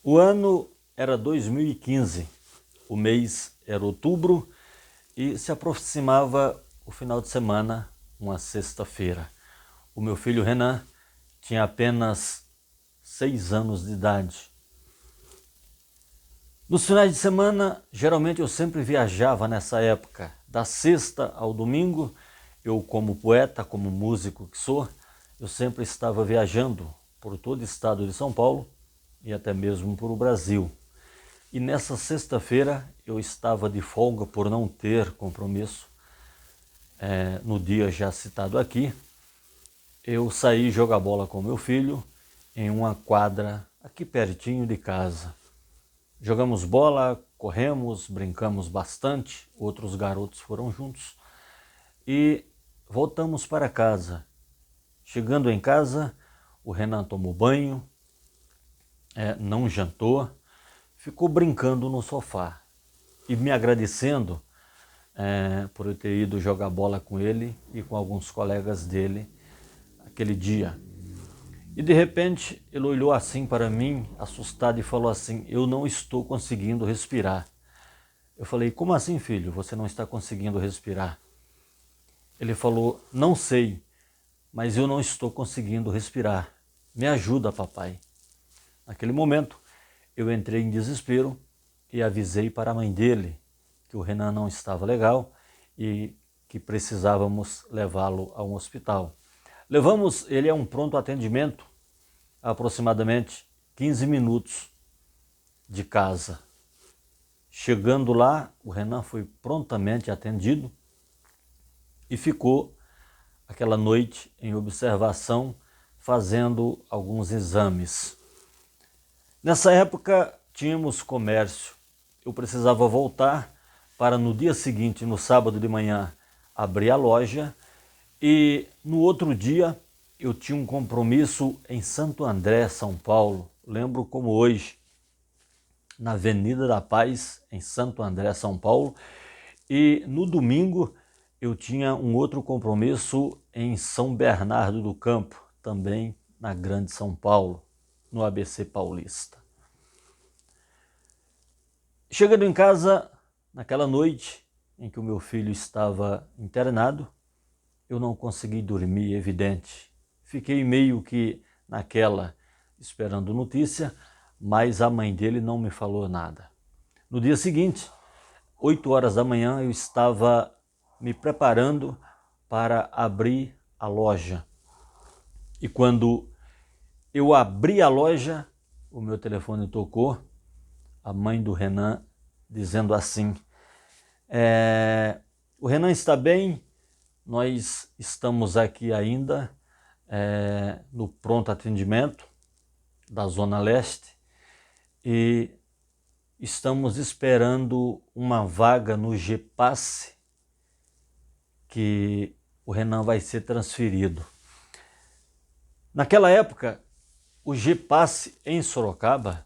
O ano era 2015, o mês era outubro e se aproximava o final de semana, uma sexta-feira. O meu filho Renan tinha apenas 6 anos de idade. Nos finais de semana, geralmente eu sempre viajava nessa época. Da sexta ao domingo, eu como poeta, como músico que sou, eu sempre estava viajando por todo o estado de São Paulo e até mesmo por o Brasil. E nessa sexta-feira eu estava de folga por não ter compromisso. No dia já citado aqui, eu saí jogar bola com meu filho em uma quadra aqui pertinho de casa. Jogamos bola, corremos, brincamos bastante, outros garotos foram juntos e voltamos para casa. Chegando em casa, o Renan tomou banho, não jantou, ficou brincando no sofá e me agradecendo por eu ter ido jogar bola com ele e com alguns colegas dele aquele dia. E de repente ele olhou assim para mim, assustado, e falou assim: "Eu não estou conseguindo respirar." Eu falei: "Como assim, filho? Você não está conseguindo respirar?" Ele falou: "Não sei, mas eu não estou conseguindo respirar. Me ajuda, papai." Naquele momento, eu entrei em desespero e avisei para a mãe dele que o Renan não estava legal e que precisávamos levá-lo a um hospital. Levamos ele a um pronto atendimento, a aproximadamente 15 minutos de casa. Chegando lá, o Renan foi prontamente atendido e ficou aquela noite em observação, fazendo alguns exames. Nessa época tínhamos comércio. Eu precisava voltar para no dia seguinte, no sábado de manhã, abrir a loja, e no outro dia eu tinha um compromisso em Santo André, São Paulo. Lembro como hoje, na Avenida da Paz, em Santo André, São Paulo. E no domingo eu tinha um outro compromisso em São Bernardo do Campo, também na Grande São Paulo, no ABC Paulista. Chegando em casa, naquela noite em que o meu filho estava internado, eu não consegui dormir, evidente. Fiquei meio que naquela, esperando notícia, mas a mãe dele não me falou nada. No dia seguinte, 8 horas da manhã, eu estava me preparando para abrir a loja. E quando eu abri a loja, o meu telefone tocou, a mãe do Renan dizendo assim: "O Renan está bem, nós estamos aqui ainda no pronto atendimento da Zona Leste e estamos esperando uma vaga no Gepasse, que o Renan vai ser transferido." Naquela época, o Gepasse em Sorocaba,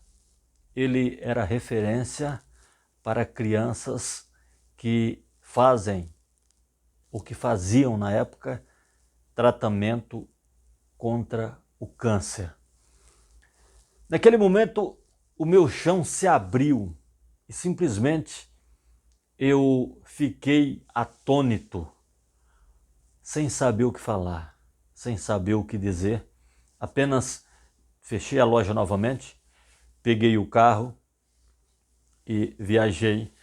ele era referência para crianças que fazem, ou que faziam na época, tratamento contra o câncer. Naquele momento, o meu chão se abriu e simplesmente eu fiquei atônito, sem saber o que falar, sem saber o que dizer. Apenas fechei a loja novamente, peguei o carro e viajei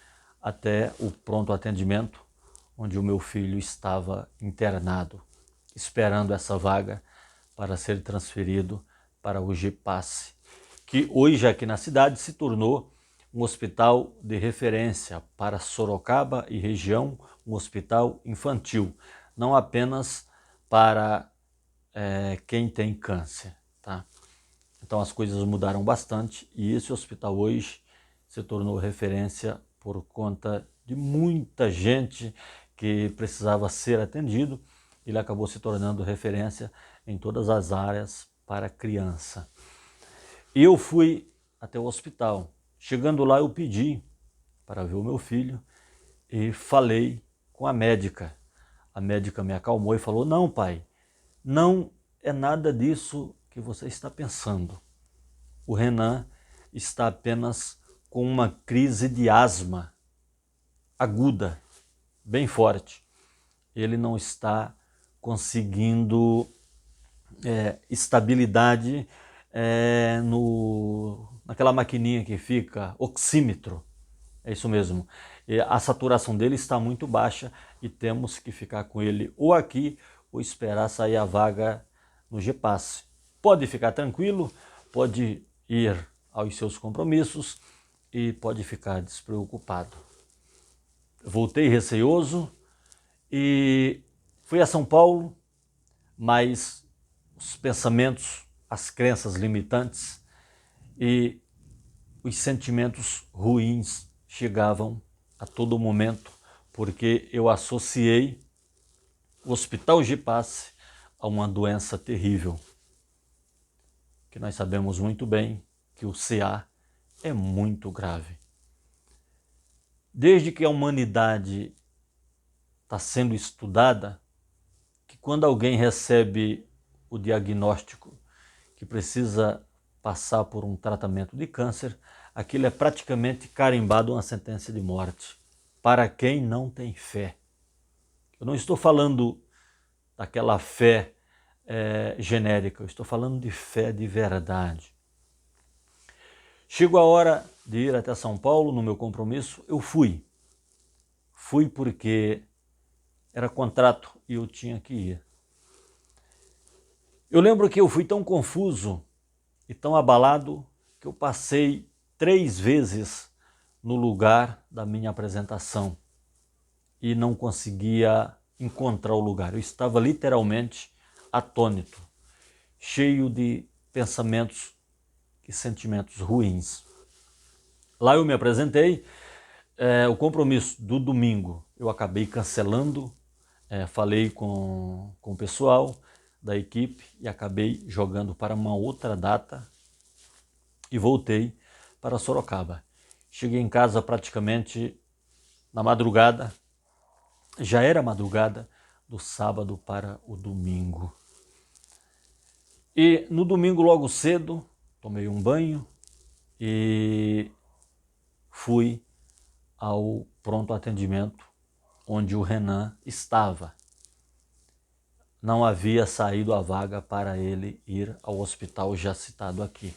até o pronto atendimento, onde o meu filho estava internado, esperando essa vaga para ser transferido para o Gepasse, que hoje aqui na cidade se tornou um hospital de referência para Sorocaba e região, um hospital infantil, não apenas para quem tem câncer, tá? Então as coisas mudaram bastante e esse hospital hoje se tornou referência por conta de muita gente que precisava ser atendido. Ele acabou se tornando referência em todas as áreas para criança. E eu fui até o hospital. Chegando lá, eu pedi para ver o meu filho e falei com a médica. A médica me acalmou e falou: "Não, pai, não é nada disso que você está pensando. O Renan está apenas com uma crise de asma aguda, bem forte. Ele não está conseguindo estabilidade naquela maquininha que fica, oxímetro. É isso mesmo. A saturação dele está muito baixa e temos que ficar com ele ou aqui ou esperar sair a vaga no GPasse. Pode ficar tranquilo, pode ir aos seus compromissos e pode ficar despreocupado. Voltei receoso e fui a São Paulo, mas os pensamentos, as crenças limitantes e os sentimentos ruins chegavam a todo momento, porque eu associei o Hospital GPasse a uma doença terrível, que nós sabemos muito bem que o CA é muito grave. Desde que a humanidade está sendo estudada, que quando alguém recebe o diagnóstico que precisa passar por um tratamento de câncer, aquilo é praticamente carimbado uma sentença de morte, para quem não tem fé. Eu não estou falando daquela fé genérica, eu estou falando de fé de verdade. Chegou a hora de ir até São Paulo, no meu compromisso, eu fui. Fui porque era contrato e eu tinha que ir. Eu lembro que eu fui tão confuso e tão abalado que eu passei 3 vezes no lugar da minha apresentação e não conseguia encontrar o lugar. Eu estava literalmente atônito, cheio de pensamentos e sentimentos ruins. Lá eu me apresentei, o compromisso do domingo eu acabei cancelando, falei com o pessoal da equipe e acabei jogando para uma outra data e voltei para Sorocaba. Cheguei em casa praticamente na madrugada, já era madrugada do sábado para o domingo. E no domingo logo cedo, tomei um banho e fui ao pronto atendimento onde o Renan estava. Não havia saído a vaga para ele ir ao hospital já citado aqui.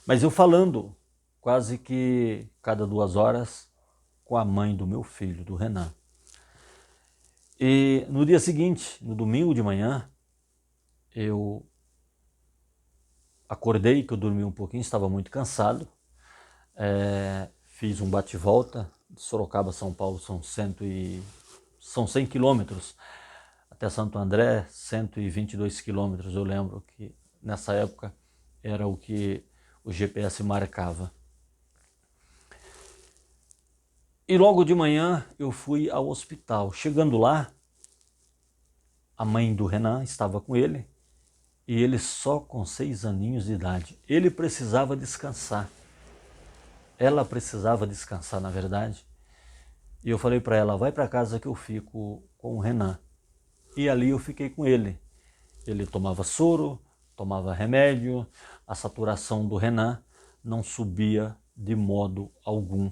Mas eu falando quase que cada 2 horas com a mãe do meu filho, do Renan. E no dia seguinte, no domingo de manhã, eu acordei, que eu dormi um pouquinho, estava muito cansado. Fiz um bate-volta de Sorocaba a São Paulo, são 100 quilômetros. Até Santo André, 122 quilômetros, eu lembro que nessa época era o que o GPS marcava. E logo de manhã eu fui ao hospital. Chegando lá, a mãe do Renan estava com ele e ele só com 6 aninhos de idade. Ele precisava descansar. Ela precisava descansar, na verdade. E eu falei para ela, vai para casa que eu fico com o Renan. E ali eu fiquei com ele. Ele tomava soro, tomava remédio, a saturação do Renan não subia de modo algum.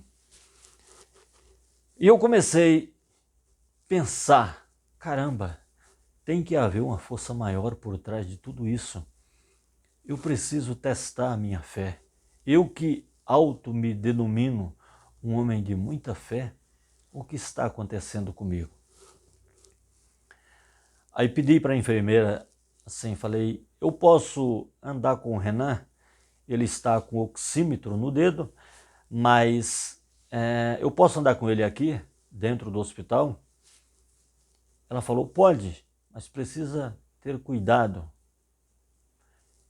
E eu comecei a pensar, caramba, tem que haver uma força maior por trás de tudo isso. Eu preciso testar a minha fé. Eu que me denomino um homem de muita fé, o que está acontecendo comigo? Aí pedi para a enfermeira, assim, falei, eu posso andar com o Renan? Ele está com o oxímetro no dedo, mas eu posso andar com ele aqui, dentro do hospital? Ela falou, pode, mas precisa ter cuidado.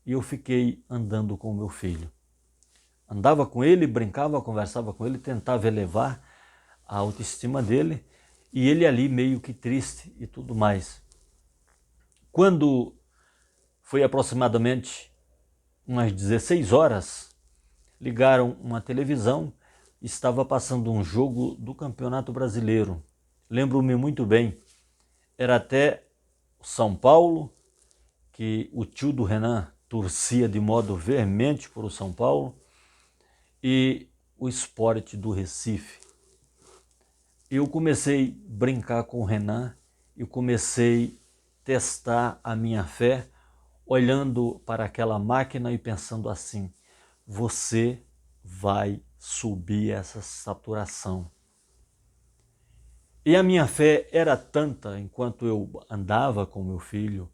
E eu fiquei andando com o meu filho. Andava com ele, brincava, conversava com ele, tentava elevar a autoestima dele, e ele ali meio que triste e tudo mais. Quando foi aproximadamente umas 16 horas, ligaram uma televisão, estava passando um jogo do Campeonato Brasileiro. Lembro-me muito bem, era até o São Paulo, que o tio do Renan torcia de modo veemente por o São Paulo, e o esporte do Recife. Eu comecei a brincar com o Renan e comecei a testar a minha fé, olhando para aquela máquina e pensando assim: você vai subir essa saturação. E a minha fé era tanta, enquanto eu andava com meu filho,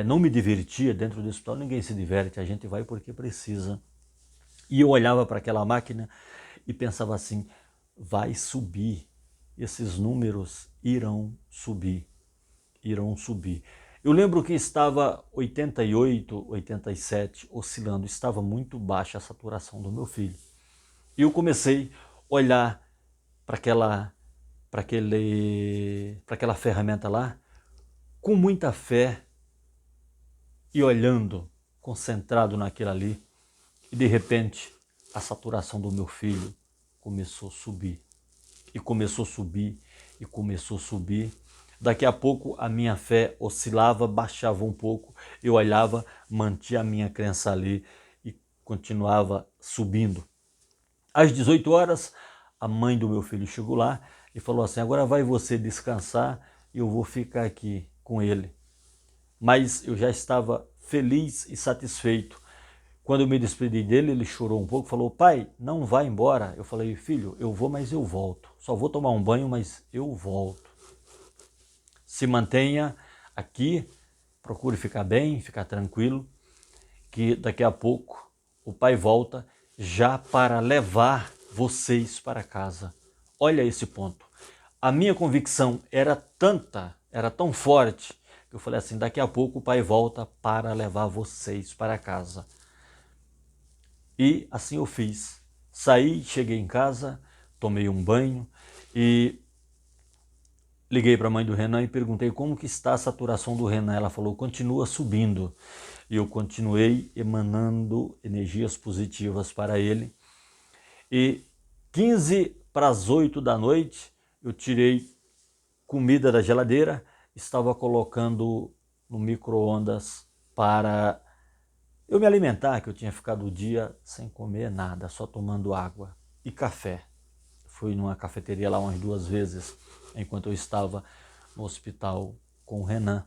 não me divertia dentro do hospital, ninguém se diverte, a gente vai porque precisa. E eu olhava para aquela máquina e pensava assim: vai subir, esses números irão subir, irão subir. Eu lembro que estava 88, 87, oscilando, estava muito baixa a saturação do meu filho. E eu comecei a olhar para aquela ferramenta lá com muita fé e olhando, concentrado naquilo ali. E de repente a saturação do meu filho começou a subir. E começou a subir, e começou a subir. Daqui a pouco a minha fé oscilava, baixava um pouco, eu olhava, mantinha a minha crença ali e continuava subindo. Às 18 horas, a mãe do meu filho chegou lá e falou assim: agora vai você descansar e eu vou ficar aqui com ele. Mas eu já estava feliz e satisfeito. Quando eu me despedi dele, ele chorou um pouco, falou: pai, não vai embora. Eu falei: filho, eu vou, mas eu volto. Só vou tomar um banho, mas eu volto. Se mantenha aqui, procure ficar bem, ficar tranquilo, que daqui a pouco o pai volta já para levar vocês para casa. Olha esse ponto. A minha convicção era tanta, era tão forte, que eu falei assim: daqui a pouco o pai volta para levar vocês para casa. E assim eu fiz. Saí, cheguei em casa, tomei um banho e liguei para a mãe do Renan e perguntei como que está a saturação do Renan. Ela falou: continua subindo. E eu continuei emanando energias positivas para ele. E 15 para as 8 da noite, eu tirei comida da geladeira, estava colocando no micro-ondas para eu me alimentar, que eu tinha ficado o dia sem comer nada, só tomando água e café. Fui numa cafeteria lá umas 2 vezes, enquanto eu estava no hospital com o Renan.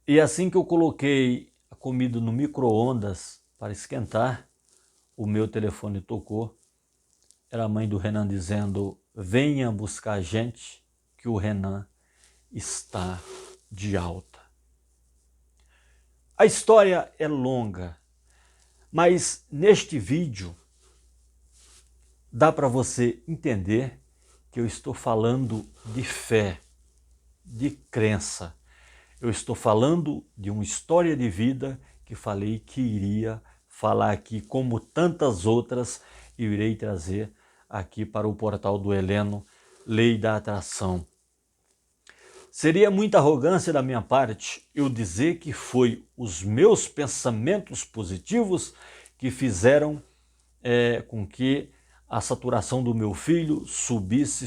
E assim que eu coloquei a comida no micro-ondas para esquentar, o meu telefone tocou. Era a mãe do Renan dizendo: venha buscar a gente, que o Renan está de alta. A história é longa, mas neste vídeo dá para você entender que eu estou falando de fé, de crença. Eu estou falando de uma história de vida que falei que iria falar aqui, como tantas outras, eu irei trazer aqui para o portal do Heleno, Lei da Atração. Seria muita arrogância da minha parte eu dizer que foi os meus pensamentos positivos que fizeram com que a saturação do meu filho subisse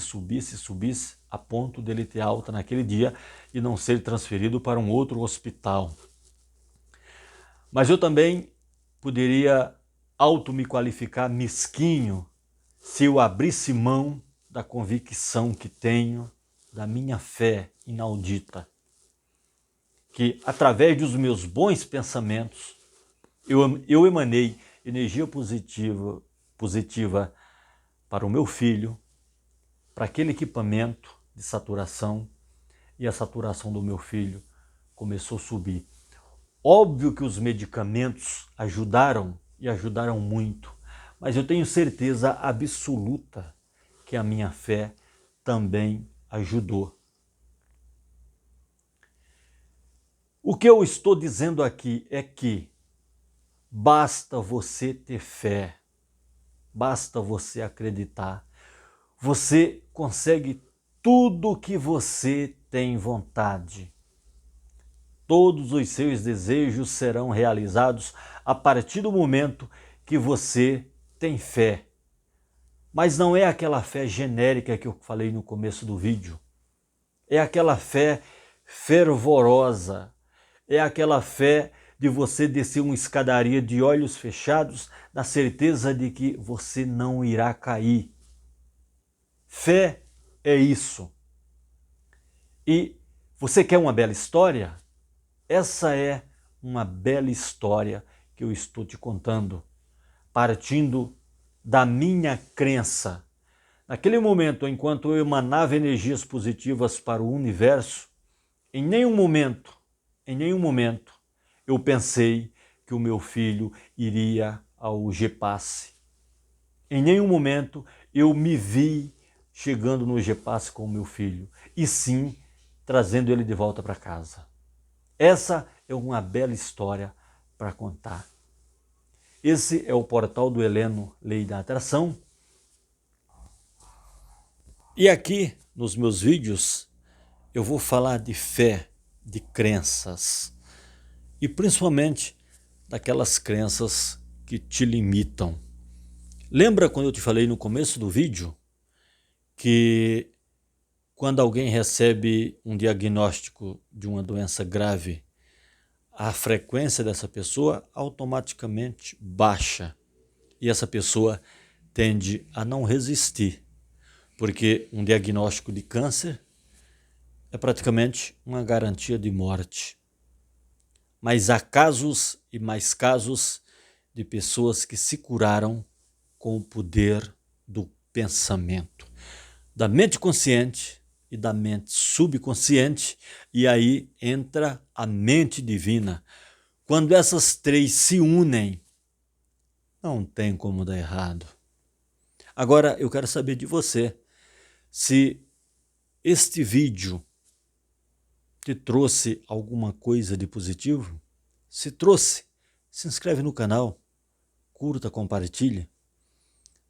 a ponto dele ter alta naquele dia e não ser transferido para um outro hospital. Mas eu também poderia me qualificar mesquinho se eu abrisse mão da convicção que tenho, da minha fé inaudita, que através dos meus bons pensamentos eu emanei energia positiva para o meu filho, para aquele equipamento de saturação, e a saturação do meu filho começou a subir. Óbvio que os medicamentos ajudaram e ajudaram muito, mas eu tenho certeza absoluta que a minha fé também ajudou. O que eu estou dizendo aqui é que basta você ter fé, basta você acreditar. Você consegue tudo o que você tem vontade. Todos os seus desejos serão realizados a partir do momento que você tem fé. Mas não é aquela fé genérica que eu falei no começo do vídeo. É aquela fé fervorosa. É aquela fé de você descer uma escadaria de olhos fechados, na certeza de que você não irá cair. Fé é isso. E você quer uma bela história? Essa é uma bela história que eu estou te contando, partindo da minha crença. Naquele momento, enquanto eu emanava energias positivas para o universo, em nenhum momento, eu pensei que o meu filho iria ao GPASSE. Em nenhum momento eu me vi chegando no GPASSE com o meu filho, e sim trazendo ele de volta para casa. Essa é uma bela história para contar. Esse é o portal do Heleno, Lei da Atração. E aqui, nos meus vídeos, eu vou falar de fé, de crenças, e principalmente daquelas crenças que te limitam. Lembra quando eu te falei no começo do vídeo que quando alguém recebe um diagnóstico de uma doença grave, a frequência dessa pessoa automaticamente baixa e essa pessoa tende a não resistir, porque um diagnóstico de câncer é praticamente uma garantia de morte. Mas há casos e mais casos de pessoas que se curaram com o poder do pensamento, da mente consciente e da mente subconsciente, e aí entra a mente divina. Quando essas três se unem, não tem como dar errado. Agora eu quero saber de você, se este vídeo te trouxe alguma coisa de positivo? Se trouxe, se inscreve no canal, curta, compartilha.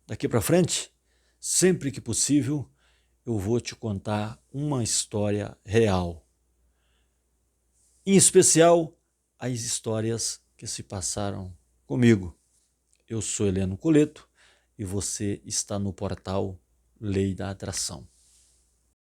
Daqui para frente, sempre que possível, eu vou te contar uma história real. Em especial, as histórias que se passaram comigo. Eu sou Heleno Coleto e você está no portal Lei da Atração.